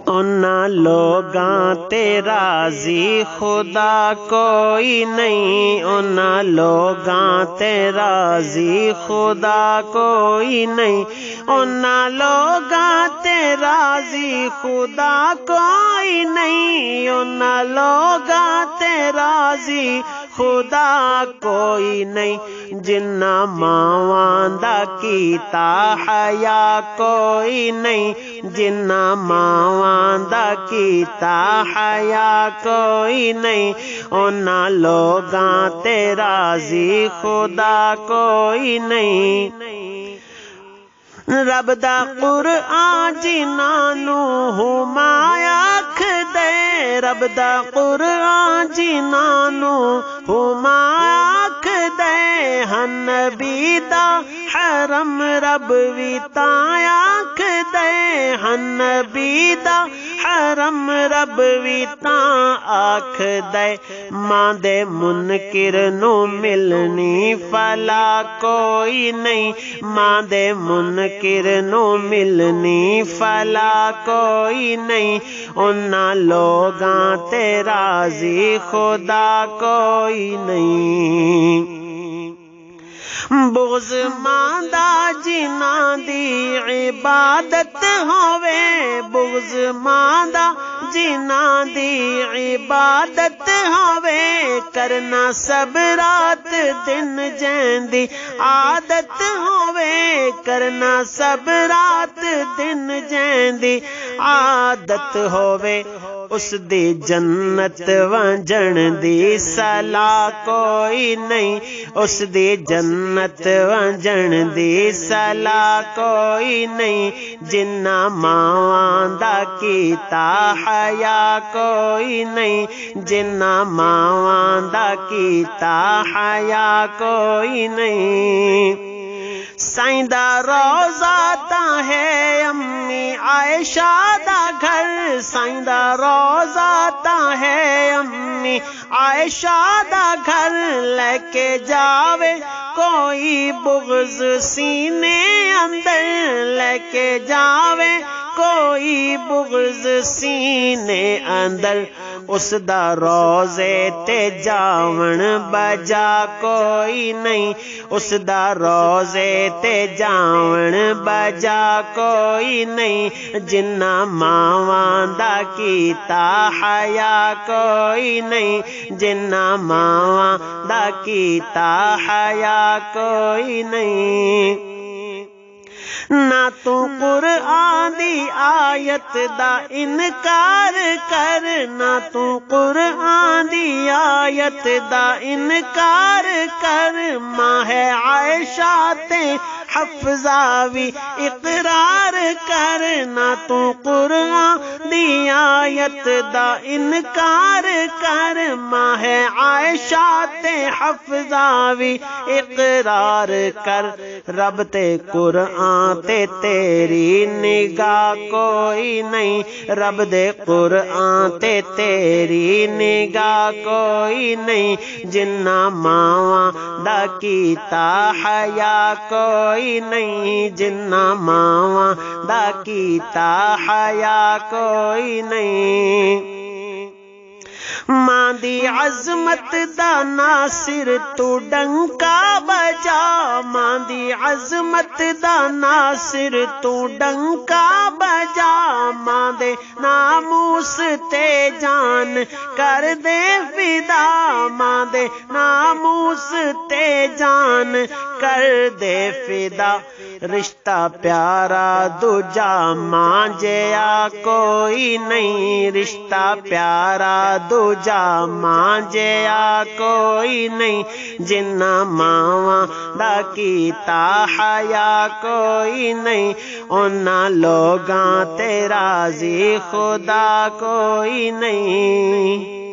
انہاں لوگاں تے راضی خدا کوئی نہیں، انہاں لوگاں تے راضی خدا کوئی نہیں، انہاں لوگاں تے راضی خدا کوئی نہیں، انہاں لوگاں تے راضی خدا کوئی نہیں، جنہاں ماواں دا کیتا حیا کوئی نہیں، جنہاں ماواں دا کیتا حیا کوئی نہیں، انہاں لوگاں تے راضی خدا کوئی نہیں۔ رب دا قرآن جنہاں نو ہمایا دے، رب دا قرآن جنہاں نو ہمایا دے، ہن نبی دا حرم رب وی تایا دے، ہن نبی دا حرم رب وی تاں آکھ دے، ماں دے منکر نو ملنی فلا کوئی نہیں، ماں دے منکر نو ملنی فلا کوئی نہیں، انہاں لوگاں تے راضی خدا کوئی نہیں۔ بغض ماندا جنہاں دی عبادت ہووے، بغض ماندا جنہاں دی عبادت ہووے، کرنا سب رات دن جین دی عادت ہووے، کرنا سب رات دن جین دی عادت ہووے، اس دی جنت ونجن دی صلاح کوئی نہیں، اس دی جنت ونجن دی صلاح کوئی نہیں، جنہاں ماواں دا کیتا حیا کوئی نہیں، جنہاں ماواں دا کیتا حیا کوئی نہیں۔ سائیں دا روضہ تاں ہے امی عائشہ دا گھر، سائیں دا روضہ تاں ہے امی عائشہ دا گھر، لے کے جاوے کوئی بغض سینے اندر، لے کے جاوے کوئی بغض سینے اندر، اس دا روضے تے جاون بجا کوئی نہیں، اس دا روضے تے جاون بجا کوئی نہیں، جنہاں ماواں دا کیتا حیا کوئی نہیں، جنہاں ماواں دا کیتا حیا کوئی نہیں۔ نہ تو قرآن دی آیت دا انکار کر، نہ تو قرآن دی آیت دا انکار کر، ماں ہے عائشہ تے حفظہ وی اقرار کر، نہ تو قرآن دی آیت دا انکار کر، ماں ہے عائشہ تے حفظہ وی اقرار کر، رب تے قرآن تے تیری نگاہ کوئی نہیں، رب دے قرآن تے تیری نگاہ کوئی نہیں، جنہاں ماواں دا کیتا حیا کوئی نہیں، جنہاں ماواں دا کیتا حیا کوئی نہیں۔ ماں دی عظمت دا ناصر تو ڈنکا بجا، ماں دی عظمت دا ناصر تو ڈنکا بجا، ماں دے ناموس تے جان کر دے فدا، ماں دے ناموس تے جان کر دے فدا، رشتہ پیارا دوجا ماں جیا کوئی نہیں، رشتہ پیارا دوجا ماں جیا کوئی نہیں، جنہاں ماواں دا کیتا حیا کوئی نہیں، انہاں لوگاں تے راضی خدا کوئی نہیں۔